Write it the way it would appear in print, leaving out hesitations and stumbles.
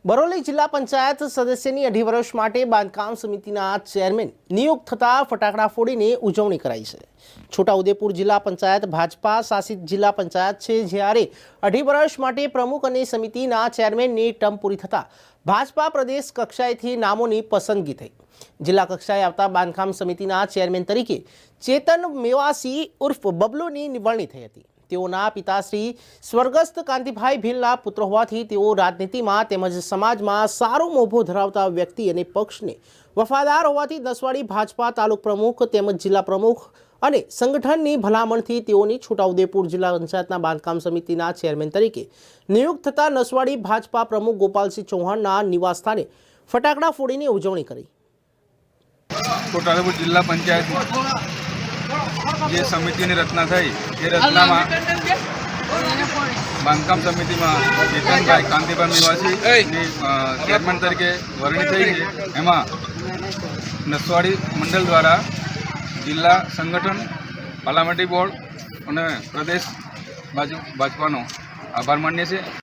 બરોલી જિલ્લા પંચાયત સદસ્યની 2.5 વર્ષ માટે બાંધકામ સમિતિના ચેરમેન નિયુક્ત થતા ફટાકડા ફોડીને ઉજવણી કરાઈ છે। છોટાઉદેપુર જિલ્લા પંચાયત ભાજપા શાસિત જિલ્લા પંચાયત છે, જ્યારે 2.5 વર્ષ માટે પ્રમુખ અને સમિતિના ચેરમેનની ટર્મ પૂરી થતા ભાજપા પ્રદેશ કક્ષાએથી નામોની પસંદગી થઈ। જિલ્લા કક્ષાએ આવતા બાંધકામ સમિતિના ચેરમેન તરીકે ચેતન મેવાસી ઉર્ફ બબલુની નિવડણી થઈ હતી। તેઓના પિતાશ્રી સ્વર્ગસ્થ કાંતિભાઈ ભીલના પુત્ર હોવાથી તેઓ રાજનીતિમાં તેમજ સમાજમાં સારો મોભો ધરાવતા વ્યક્તિ અને પક્ષને વફાદાર હોવાથી નસવાડી ભાજપા તાલુકા પ્રમુખ તેમજ જિલ્લા પ્રમુખ અને સંગઠનની ભલામણથી તેઓની છોટાઉદેપુર જિલ્લા પંચાયતના બાંધકામ સમિતિના ચેરમેન તરીકે નિયુક્ત થતા નસવાડી ભાજપા પ્રમુખ ગોપાલસિંહ ચૌહાણના નિવાસસ્થાને ફટાકડા ફોડીને ઉજવણી કરી। છોટાઉદેપુર જિલ્લા પંચાયત જે સમિતિની રચના થઈ એ રચનામાં બાંધકામ સમિતિમાં ચેતનભાઈ કાંતિભાઈ નિવાસીની ચેરમેન તરીકે વરણી થઈ છે। એમાં નસવાડી મંડળ દ્વારા જિલ્લા સંગઠન, પાર્લામેન્ટરી બોર્ડ અને પ્રદેશ ભાજપાનો આભાર માનીએ છીએ।